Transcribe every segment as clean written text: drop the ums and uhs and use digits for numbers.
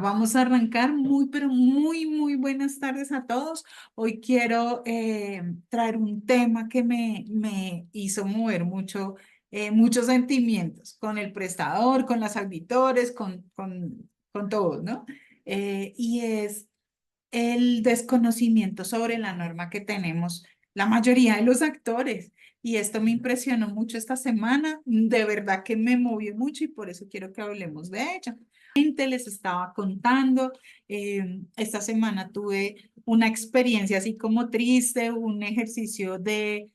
Vamos a arrancar pero muy buenas tardes a todos. Hoy quiero traer un tema que me hizo mover muchos sentimientos con el prestador, con los auditores, con todos, ¿no? Y es el desconocimiento sobre la norma que tenemos la mayoría de los actores. Y esto me impresionó mucho esta semana, de verdad que me movió mucho y por eso quiero que hablemos de ello. Les estaba contando, esta semana tuve una experiencia así como triste, un ejercicio de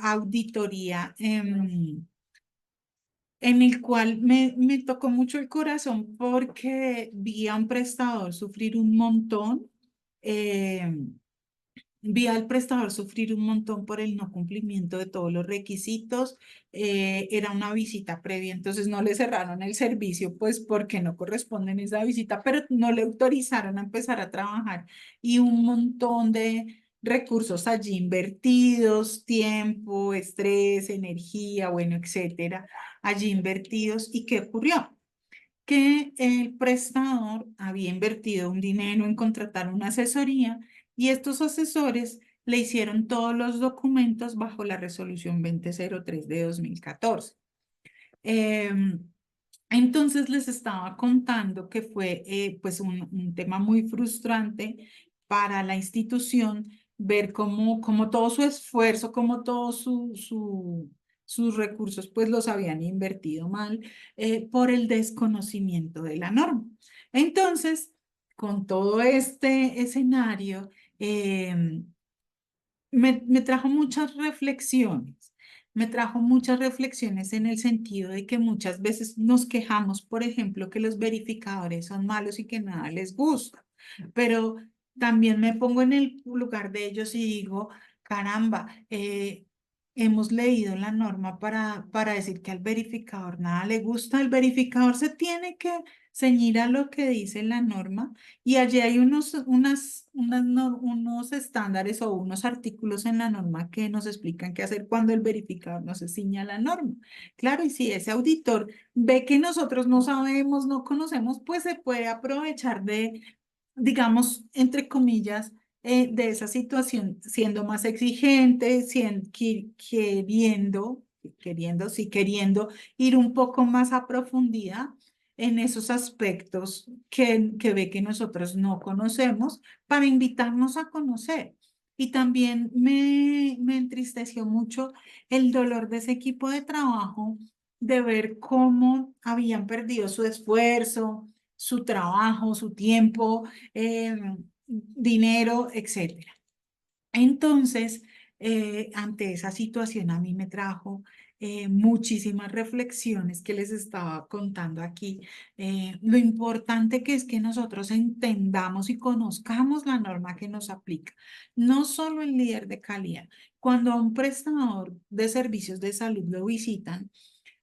auditoría en el cual me tocó mucho el corazón porque vi a un prestador sufrir un montón. eh, Vi al prestador sufrir un montón por el no cumplimiento de todos los requisitos. Era una visita previa, entonces no le cerraron el servicio, pues porque no corresponde en esa visita, pero no le autorizaron a empezar a trabajar y un montón de recursos allí invertidos, tiempo, estrés, energía, bueno, etcétera, allí invertidos. ¿Y qué ocurrió? Que el prestador había invertido un dinero en contratar una asesoría y estos asesores le hicieron todos los documentos bajo la resolución 2003 de 2014. Entonces les estaba contando que fue pues un tema muy frustrante para la institución ver cómo todo su esfuerzo, cómo todos sus recursos pues los habían invertido mal por el desconocimiento de la norma. Entonces, con todo este escenario, eh, me trajo muchas reflexiones. Me trajo muchas reflexiones en el sentido de que muchas veces nos quejamos, por ejemplo, que los verificadores son malos y que nada les gusta, pero también me pongo en el lugar de ellos y digo, caramba, hemos leído la norma para decir que al verificador nada le gusta. El verificador se tiene que ceñir a lo que dice la norma y allí hay unos estándares o unos artículos en la norma que nos explican qué hacer cuando el verificador no se ciña a la norma. Claro, y si ese auditor ve que nosotros no sabemos, no conocemos, pues se puede aprovechar de, digamos, entre comillas, de esa situación, siendo más exigente, queriendo ir un poco más a profundidad en esos aspectos que ve que nosotros no conocemos para invitarnos a conocer. Y también me entristeció mucho el dolor de ese equipo de trabajo de ver cómo habían perdido su esfuerzo, su trabajo, su tiempo, dinero, etcétera. Entonces, ante esa situación a mí me trajo muchísimas reflexiones que les estaba contando aquí. Lo importante que es que nosotros entendamos y conozcamos la norma que nos aplica, no solo el líder de calidad. Cuando a un prestador de servicios de salud lo visitan,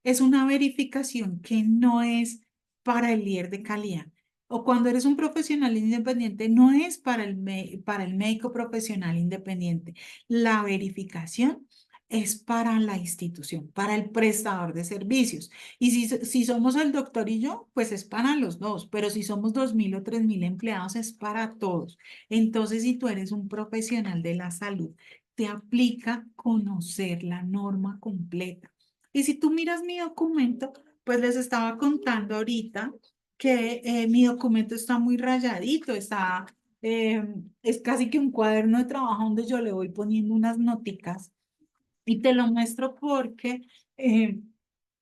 es una verificación que no es para el líder de calidad. O cuando eres un profesional independiente, no es para el médico profesional independiente. La verificación es para la institución, para el prestador de servicios. Y si somos el doctor y yo, pues es para los dos, pero si somos 2.000 o 3.000 empleados, es para todos. Entonces, si tú eres un profesional de la salud, te aplica conocer la norma completa. Y si tú miras mi documento, pues les estaba contando ahorita que mi documento está muy rayadito, eh, es casi que un cuaderno de trabajo donde yo le voy poniendo unas noticas y te lo muestro porque eh,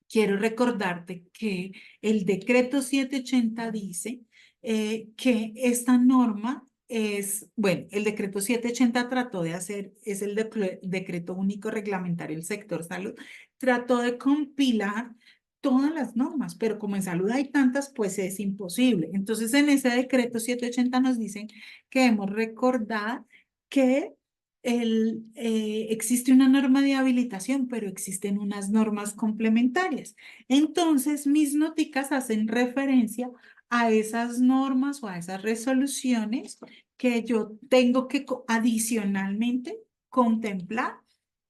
quiero recordarte que el decreto 780 dice que esta norma es, bueno, el decreto 780 trató de hacer, es el decreto único reglamentario del sector salud, trató de compilar todas las normas, pero como en salud hay tantas, pues es imposible. Entonces, en ese decreto 780 nos dicen que debemos recordar que existe una norma de habilitación, pero existen unas normas complementarias. Entonces, mis noticas hacen referencia a esas normas o a esas resoluciones que yo tengo que adicionalmente contemplar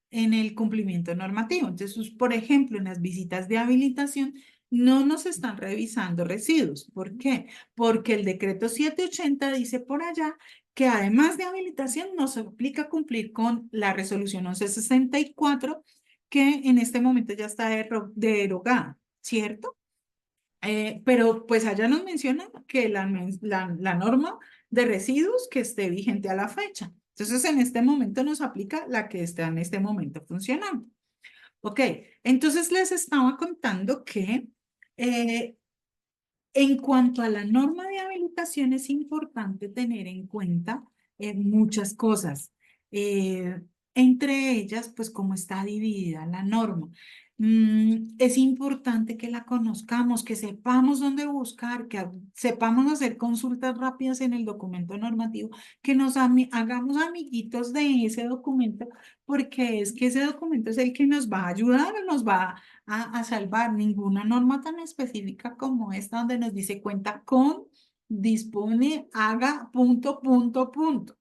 en el cumplimiento normativo. Entonces, por ejemplo, en las visitas de habilitación, no nos están revisando residuos. ¿Por qué? Porque el decreto 780 dice por allá que además de habilitación nos obliga cumplir con la resolución 1164, que en este momento ya está derogada, ¿cierto? Pero pues allá nos menciona que la norma de residuos que esté vigente a la fecha. Entonces, en este momento nos aplica la que está en este momento funcionando. Ok, entonces les estaba contando que eh, en cuanto a la norma de habilitación es importante tener en cuenta muchas cosas. Eh, Entre ellas, pues cómo está dividida la norma. Es importante que la conozcamos, que sepamos dónde buscar, que sepamos hacer consultas rápidas en el documento normativo, que nos hagamos amiguitos de ese documento, porque es que ese documento es el que nos va a ayudar o nos va a salvar. Ninguna norma tan específica como esta, donde nos dice cuenta con, dispone, haga, punto, punto, punto.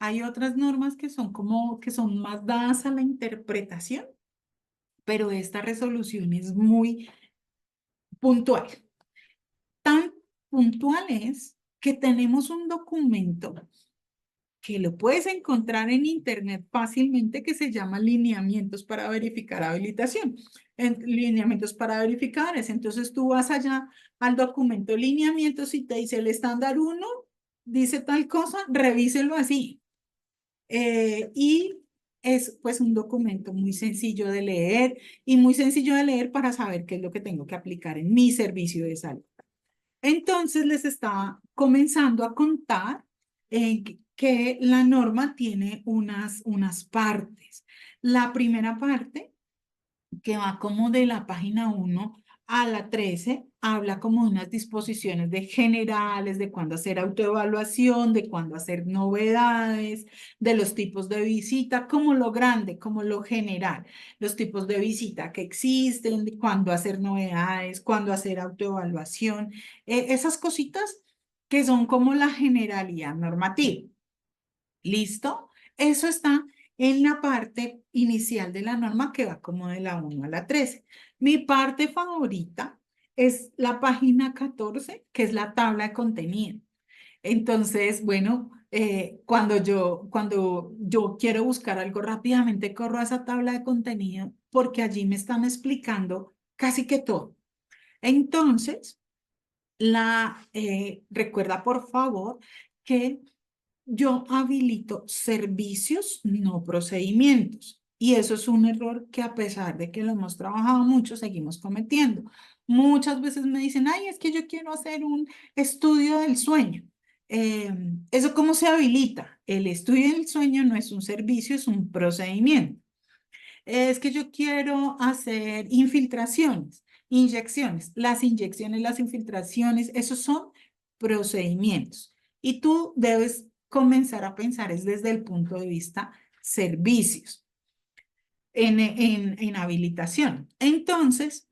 Hay otras normas que son que son más dadas a la interpretación, pero esta resolución es muy puntual. Tan puntual es que tenemos un documento que lo puedes encontrar en internet fácilmente, que se llama lineamientos para verificar habilitación, lineamientos para verificadores. Entonces tú vas allá al documento lineamientos y te dice el estándar 1, dice tal cosa, revíselo así. Y es pues un documento muy sencillo de leer y muy sencillo de leer para saber qué es lo que tengo que aplicar en mi servicio de salud. Entonces les estaba comenzando a contar que la norma tiene unas partes. La primera parte, que va como de la página 1 a la 13, habla como de unas disposiciones de generales, de cuándo hacer autoevaluación, de cuándo hacer novedades, de los tipos de visita, como lo grande, como lo general, los tipos de visita que existen, de cuándo hacer novedades, cuándo hacer autoevaluación, esas cositas que son como la generalidad normativa. ¿Listo? Eso está en la parte inicial de la norma que va como de la 1 a la 13. Mi parte favorita es la página 14, que es la tabla de contenido. Entonces, bueno, cuando yo quiero buscar algo rápidamente, corro a esa tabla de contenido porque allí me están explicando casi que todo. Entonces, recuerda por favor que yo habilito servicios, no procedimientos. Y eso es un error que a pesar de que lo hemos trabajado mucho, seguimos cometiendo. Muchas veces me dicen, ay, es que yo quiero hacer un estudio del sueño. ¿Eso cómo se habilita? El estudio del sueño no es un servicio, es un procedimiento. Es que yo quiero hacer infiltraciones, inyecciones. Las inyecciones, las infiltraciones, esos son procedimientos. Y tú debes comenzar a pensar es desde el punto de vista servicios en habilitación. Entonces,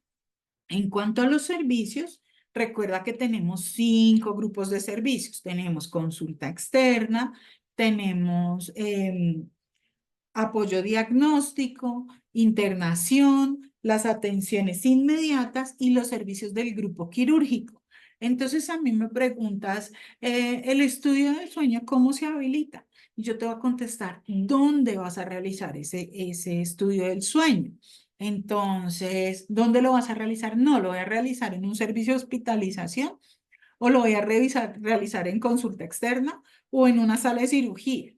en cuanto a los servicios, recuerda que tenemos 5 grupos de servicios. Tenemos consulta externa, tenemos apoyo diagnóstico, internación, las atenciones inmediatas y los servicios del grupo quirúrgico. Entonces a mí me preguntas, el estudio del sueño, ¿cómo se habilita? Y yo te voy a contestar, ¿dónde vas a realizar ese estudio del sueño? Entonces, ¿dónde lo vas a realizar? No, lo voy a realizar en un servicio de hospitalización o lo voy a realizar en consulta externa o en una sala de cirugía.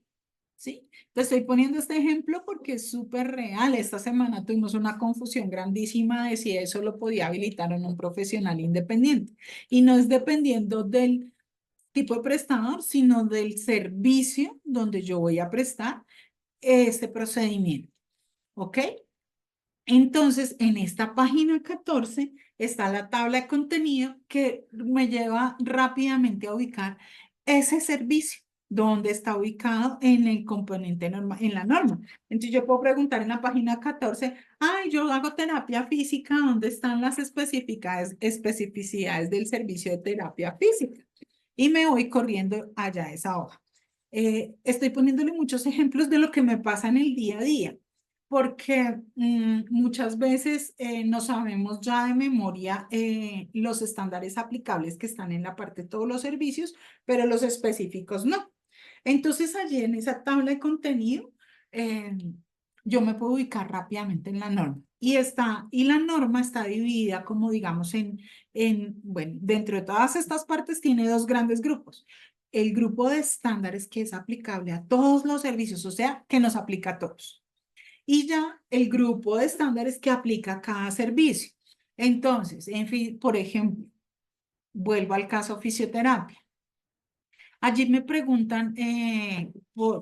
¿Sí? Te estoy poniendo este ejemplo porque es súper real. Esta semana tuvimos una confusión grandísima de si eso lo podía habilitar o no un profesional independiente. Y no es dependiendo del tipo de prestador, sino del servicio donde yo voy a prestar este procedimiento. ¿Ok? Entonces, en esta página 14 está la tabla de contenido que me lleva rápidamente a ubicar ese servicio, donde está ubicado en el componente norma, en la norma. Entonces, yo puedo preguntar en la página 14, ay, yo hago terapia física, ¿dónde están las especificidades del servicio de terapia física? Y me voy corriendo allá a esa hoja. Estoy poniéndole muchos ejemplos de lo que me pasa en el día a día. porque muchas veces no sabemos ya de memoria los estándares aplicables que están en la parte de todos los servicios, pero los específicos no. Entonces, allí en esa tabla de contenido, eh, yo me puedo ubicar rápidamente en la norma. Y la norma está dividida como digamos bueno, dentro de todas estas partes tiene dos grandes grupos. El grupo de estándares que es aplicable a todos los servicios, o sea, que nos aplica a todos. Y ya el grupo de estándares que aplica a cada servicio. Entonces, en fin, por ejemplo, vuelvo al caso fisioterapia. Allí me preguntan,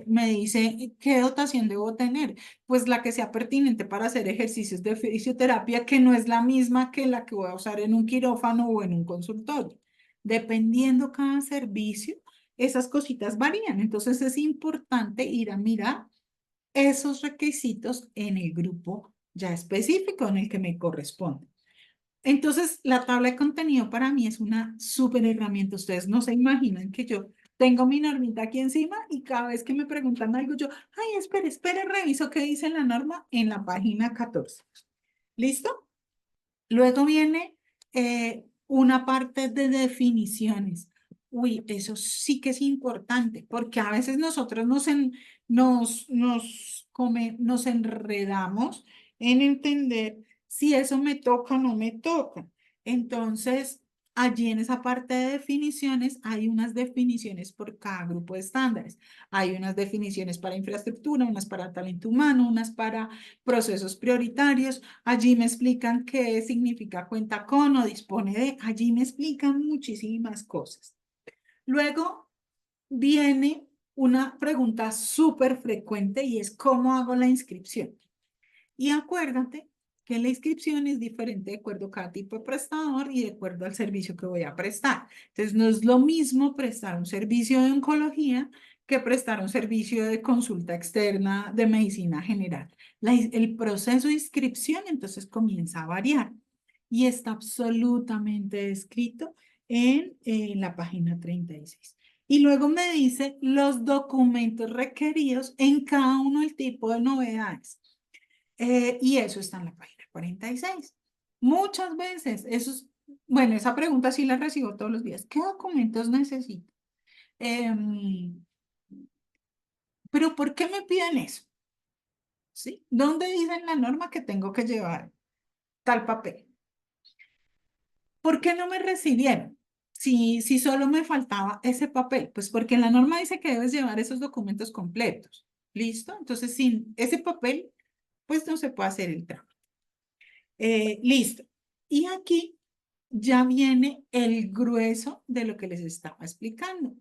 me dice, ¿qué dotación debo tener? Pues la que sea pertinente para hacer ejercicios de fisioterapia, que no es la misma que la que voy a usar en un quirófano o en un consultorio. Dependiendo cada servicio, esas cositas varían. Entonces es importante ir a mirar esos requisitos en el grupo ya específico en el que me corresponde. Entonces, la tabla de contenido para mí es una súper herramienta. Ustedes no se imaginan que yo tengo mi normita aquí encima y cada vez que me preguntan algo, yo, ay, espere, reviso qué dice la norma en la página 14. ¿Listo? Luego viene una parte de definiciones. Uy, eso sí que es importante, porque a veces nosotros nos enredamos en entender si eso me toca o no me toca. Entonces, allí en esa parte de definiciones hay unas definiciones por cada grupo de estándares. Hay unas definiciones para infraestructura, unas para talento humano, unas para procesos prioritarios. Allí me explican qué significa cuenta con o dispone de. Allí me explican muchísimas cosas. Luego viene una pregunta súper frecuente y es ¿cómo hago la inscripción? Y acuérdate que la inscripción es diferente de acuerdo a cada tipo de prestador y de acuerdo al servicio que voy a prestar. Entonces, no es lo mismo prestar un servicio de oncología que prestar un servicio de consulta externa de medicina general. El proceso de inscripción entonces comienza a variar y está absolutamente descrito en la página 36. Y luego me dice los documentos requeridos en cada uno del tipo de novedades. Y eso está en la página 46. Muchas veces, bueno, esa pregunta sí la recibo todos los días. ¿Qué documentos necesito? Em, pero ¿por qué me piden eso? ¿Sí? ¿Dónde dice en la norma que tengo que llevar tal papel? ¿Por qué no me recibieron? Si solo me faltaba ese papel, pues porque la norma dice que debes llevar esos documentos completos. ¿Listo? Entonces, sin ese papel, pues no se puede hacer el trámite. Listo. Y aquí ya viene el grueso de lo que les estaba explicando.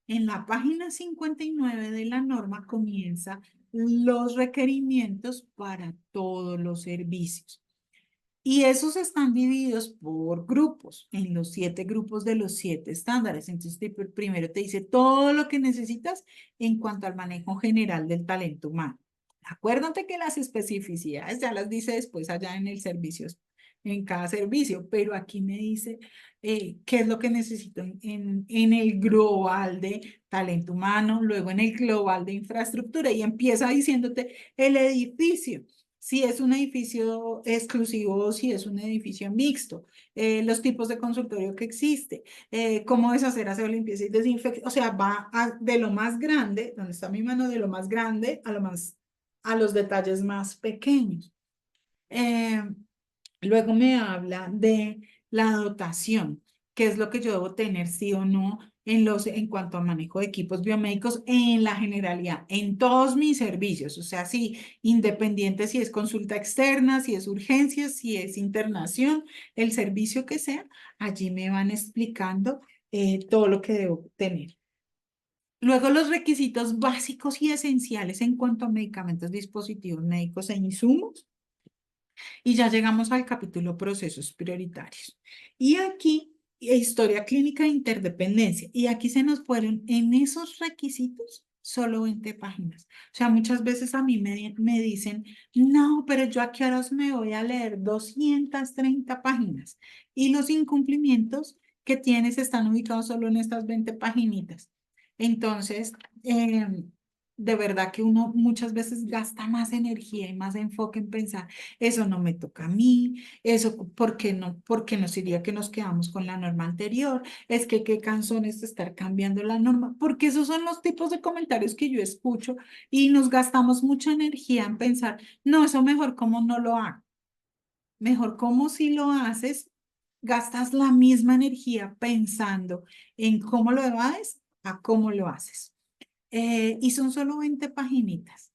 En la página 59 de la norma comienza los requerimientos para todos los servicios. Y esos están divididos por grupos, en los 7 grupos de los 7 estándares. Entonces, primero te dice todo lo que necesitas en cuanto al manejo general del talento humano. Acuérdate que las especificidades ya las dice después allá en el servicio, en cada servicio, pero aquí me dice qué es lo que necesito en el global de talento humano, luego en el global de infraestructura y empieza diciéndote el edificio si es un edificio exclusivo o si es un edificio mixto, los tipos de consultorio que existe, cómo deshacer aseo, limpieza y desinfección, o sea, de lo más grande, donde está mi mano, de lo más grande a los detalles más pequeños. Eh, Luego me habla de la dotación, qué es lo que yo debo tener, sí o no, en cuanto a manejo de equipos biomédicos en la generalidad, en todos mis servicios, o sea, sí, independiente si es consulta externa, si es urgencia, si es internación, el servicio que sea, allí me van explicando todo lo que debo tener. Luego los requisitos básicos y esenciales en cuanto a medicamentos, dispositivos médicos e insumos. Y ya llegamos al capítulo procesos prioritarios. Y aquí, historia clínica e interdependencia. Y aquí se nos fueron en esos requisitos solo 20 páginas. O sea, muchas veces a mí me dicen, no, pero yo aquí ahora me voy a leer 230 páginas. Y los incumplimientos que tienes están ubicados solo en estas 20 paginitas. Entonces, de verdad que uno muchas veces gasta más energía y más enfoque en pensar, eso no me toca a mí, eso, por qué no sería que nos quedamos con la norma anterior? Es que qué cansón es estar cambiando la norma, porque esos son los tipos de comentarios que yo escucho y nos gastamos mucha energía en pensar, no, eso mejor como no lo hago. Mejor como si lo haces, gastas la misma energía pensando en cómo lo haces a cómo lo haces. Y son solo 20 paginitas.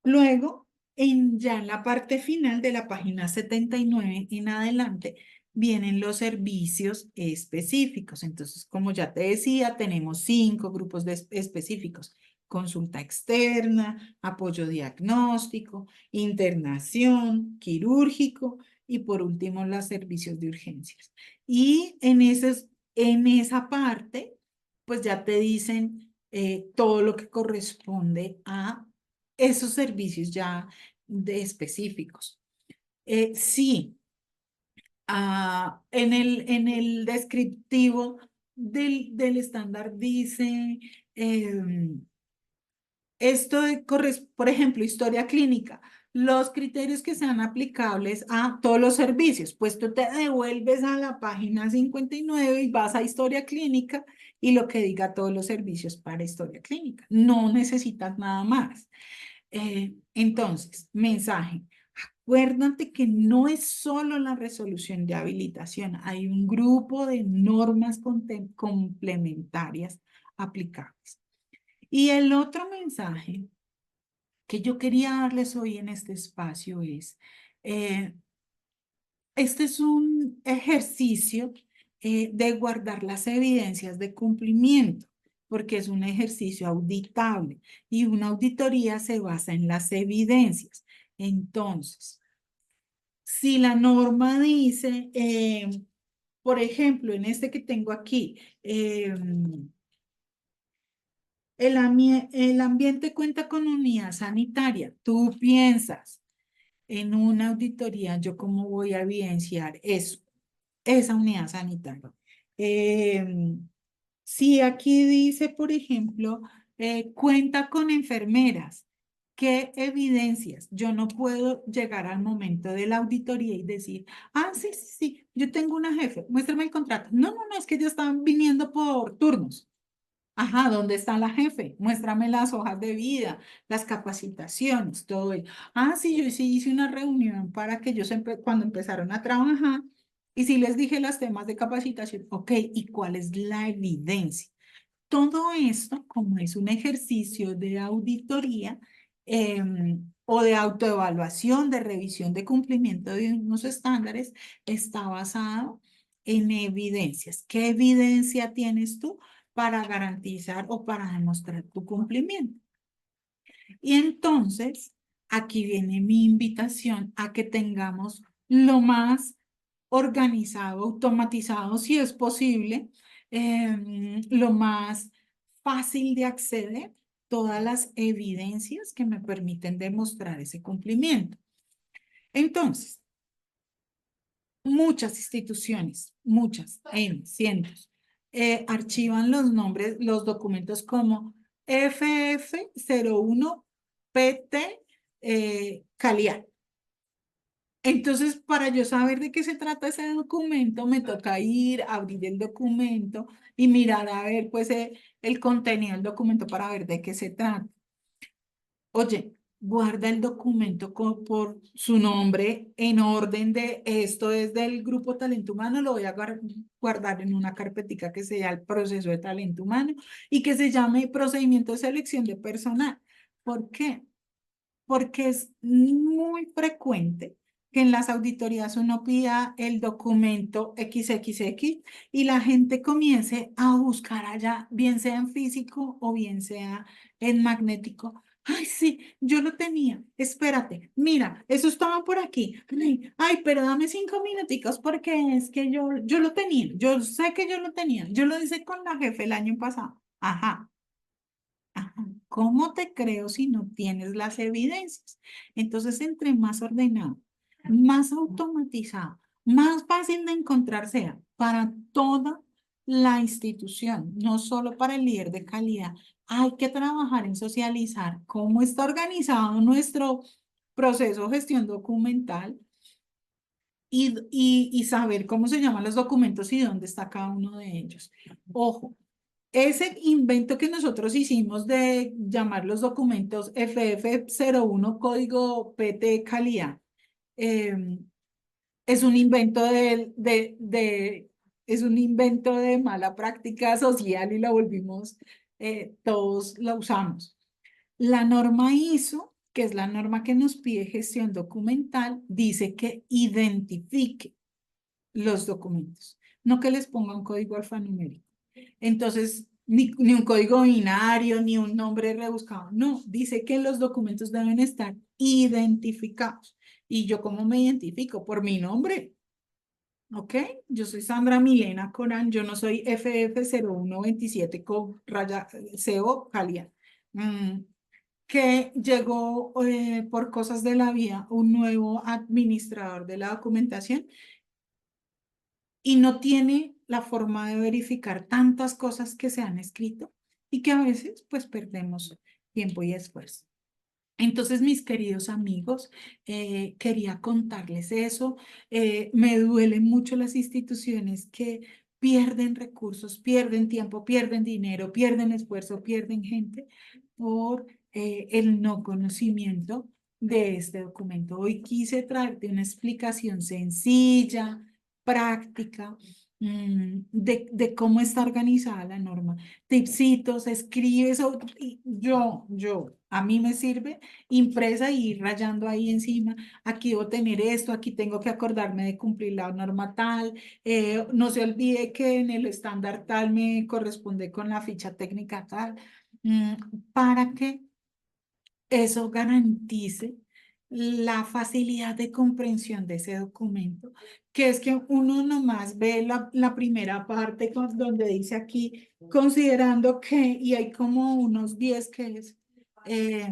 Luego, ya en la parte final de la página 79 en adelante, vienen los servicios específicos. Entonces, como ya te decía, tenemos 5 grupos específicos. Consulta externa, apoyo diagnóstico, internación, quirúrgico y por último los servicios de urgencias. Y en esa parte, pues ya te dicen todo lo que corresponde a esos servicios ya de específicos. Sí, en el descriptivo del estándar dice, esto por ejemplo, historia clínica, los criterios que sean aplicables a todos los servicios, pues tú te devuelves a la página 59 y vas a historia clínica y lo que diga todos los servicios para historia clínica. No necesitas nada más. Entonces, mensaje. Acuérdate que no es solo la resolución de habilitación, hay un grupo de normas complementarias aplicables. Y el otro mensaje que yo quería darles hoy en este espacio es, eh, este es un ejercicio de guardar las evidencias de cumplimiento, porque es un ejercicio auditable y una auditoría se basa en las evidencias. Entonces, si la norma dice, por ejemplo, en este que tengo aquí, el ambiente cuenta con unidad sanitaria. Tú piensas en una auditoría, ¿yo cómo voy a evidenciar eso? Esa unidad sanitaria. Si aquí dice, por ejemplo, cuenta con enfermeras, ¿qué evidencias? Yo no puedo llegar al momento de la auditoría y decir, ah, sí, sí, sí, yo tengo una jefe, muéstrame el contrato. No, no, no, es que ya están viniendo por turnos. Ajá, ¿dónde está la jefe? Muéstrame las hojas de vida, las capacitaciones, todo ello. Ah, sí, yo sí hice una reunión para que ellos cuando empezaron a trabajar y sí les dije los temas de capacitación. Ok, ¿y cuál es la evidencia? Todo esto, como es un ejercicio de auditoría o de autoevaluación, de revisión de cumplimiento de unos estándares, está basado en evidencias. ¿Qué evidencia tienes tú para garantizar o para demostrar tu cumplimiento? Y entonces, aquí viene mi invitación a que tengamos lo más organizado, automatizado, si es posible, lo más fácil de acceder, todas las evidencias que me permiten demostrar ese cumplimiento. Entonces, muchas instituciones, muchas, en cientos, archivan los nombres, los documentos como FF01PT Caliar. Entonces, para yo saber de qué se trata ese documento, me toca ir, abrir el documento y mirar a ver, pues, el contenido del documento para ver de qué se trata. Oye, guarda el documento por su nombre en orden de esto es del grupo talento humano, lo voy a guardar en una carpetica que sea el proceso de talento humano y que se llame procedimiento de selección de personal. ¿Por qué? Porque es muy frecuente que en las auditorías uno pida el documento XXX y la gente comience a buscar allá, bien sea en físico o bien sea en magnético. Ay, sí, yo lo tenía. Espérate, mira, eso estaba por aquí. Ay, pero dame 5 minuticos porque es que yo lo tenía. Yo sé que yo lo tenía. Yo lo hice con la jefe el año pasado. Ajá. Ajá. ¿Cómo te creo si no tienes las evidencias? Entonces, entre más ordenado, más automatizado, más fácil de encontrar sea para toda la institución, no solo para el líder de calidad, hay que trabajar en socializar cómo está organizado nuestro proceso de gestión documental y saber cómo se llaman los documentos y dónde está cada uno de ellos. Ojo, ese invento que nosotros hicimos de llamar los documentos FF01 código PT calidad, eh, es un invento es un invento de mala práctica social y la volvimos, todos la usamos. La norma ISO, que es la norma que nos pide gestión documental, dice que identifique los documentos, no que les ponga un código alfanumérico. Entonces, ni un código binario, ni un nombre rebuscado, no, dice que los documentos deben estar identificados. ¿Y yo cómo me identifico? Por mi nombre. ¿Ok? Yo soy Sandra Milena Corán, yo no soy FF0127 con raya CO Calia. Que llegó por cosas de la vida un nuevo administrador de la documentación y no tiene la forma de verificar tantas cosas que se han escrito y que a veces pues perdemos tiempo y esfuerzo. Entonces, mis queridos amigos, quería contarles eso. Me duelen mucho las instituciones que pierden recursos, pierden tiempo, pierden dinero, pierden esfuerzo, pierden gente por el no conocimiento de este documento. Hoy quise traerte una explicación sencilla, práctica, de cómo está organizada la norma. Tipsitos, escribes, a mí me sirve impresa y ir rayando ahí encima. Aquí debo tener esto, aquí tengo que acordarme de cumplir la norma tal. No se olvide que en el estándar tal me corresponde con la ficha técnica tal, mm, para que eso garantice la facilidad de comprensión de ese documento, que es que uno nomás ve la primera parte donde dice aquí, considerando que, y hay como unos 10 que es, eh,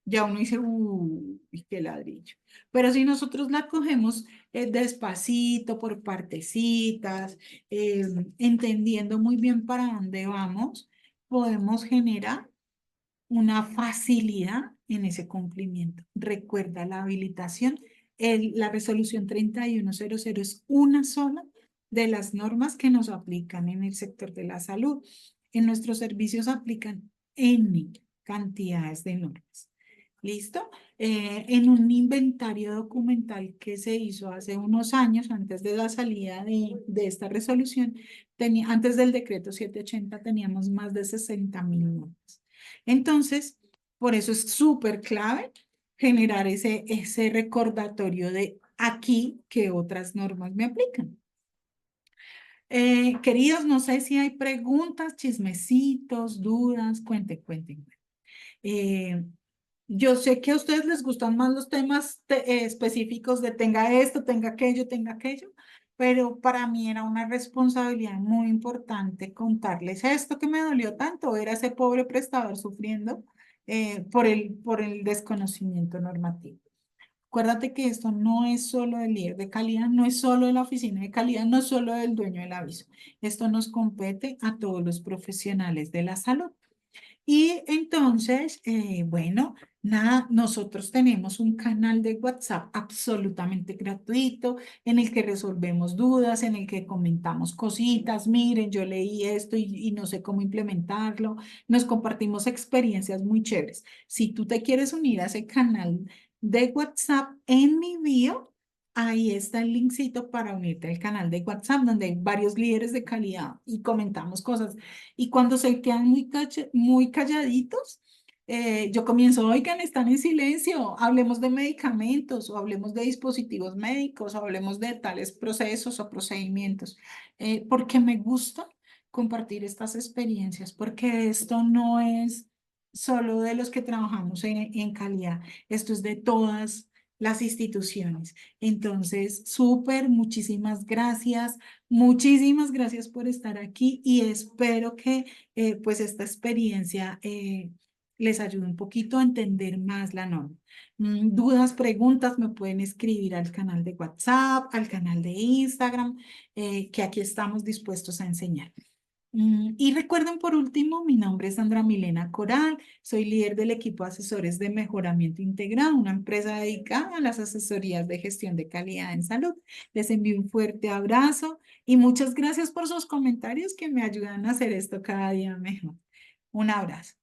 ya uno dice, uy, qué ladrillo. Pero si nosotros la cogemos despacito, por partecitas, entendiendo muy bien para dónde vamos, podemos generar una facilidad en ese cumplimiento. Recuerda la habilitación, la resolución 3100 es una sola de las normas que nos aplican en el sector de la salud. En nuestros servicios aplican N cantidades de normas. ¿Listo? En un inventario documental que se hizo hace unos años, antes de la salida de esta resolución, antes del decreto 780 teníamos más de 60.000 normas. Entonces, por eso es súper clave generar ese recordatorio de aquí que otras normas me aplican. Queridos, no sé si hay preguntas, chismecitos, dudas, cuenten. Eh, yo sé que a ustedes les gustan más los temas específicos de tenga esto, tenga aquello, pero para mí era una responsabilidad muy importante contarles esto que me dolió tanto, era ese pobre prestador sufriendo por el desconocimiento normativo. Acuérdate que esto no es solo del líder de calidad, no es solo de la oficina de calidad, no es solo del dueño del aviso. Esto nos compete a todos los profesionales de la salud. Y entonces, bueno, nada, nosotros tenemos un canal de WhatsApp absolutamente gratuito en el que resolvemos dudas, en el que comentamos cositas, miren, yo leí esto y no sé cómo implementarlo, nos compartimos experiencias muy chéveres. Si tú te quieres unir a ese canal de WhatsApp en mi bio, ahí está el linkcito para unirte al canal de WhatsApp donde hay varios líderes de calidad y comentamos cosas. Y cuando se quedan muy calladitos, yo comienzo, oigan, están en silencio, hablemos de medicamentos o hablemos de dispositivos médicos o hablemos de tales procesos o procedimientos, porque me gusta compartir estas experiencias, porque esto no es solo de los que trabajamos en calidad, esto es de todas las instituciones. Entonces, súper, muchísimas gracias por estar aquí y espero que pues esta experiencia les ayude un poquito a entender más la norma. Dudas, preguntas, me pueden escribir al canal de WhatsApp, al canal de Instagram, que aquí estamos dispuestos a enseñar. Y recuerden por último, mi nombre es Sandra Milena Coral, soy líder del equipo de asesores de mejoramiento integral, una empresa dedicada a las asesorías de gestión de calidad en salud. Les envío un fuerte abrazo y muchas gracias por sus comentarios que me ayudan a hacer esto cada día mejor. Un abrazo.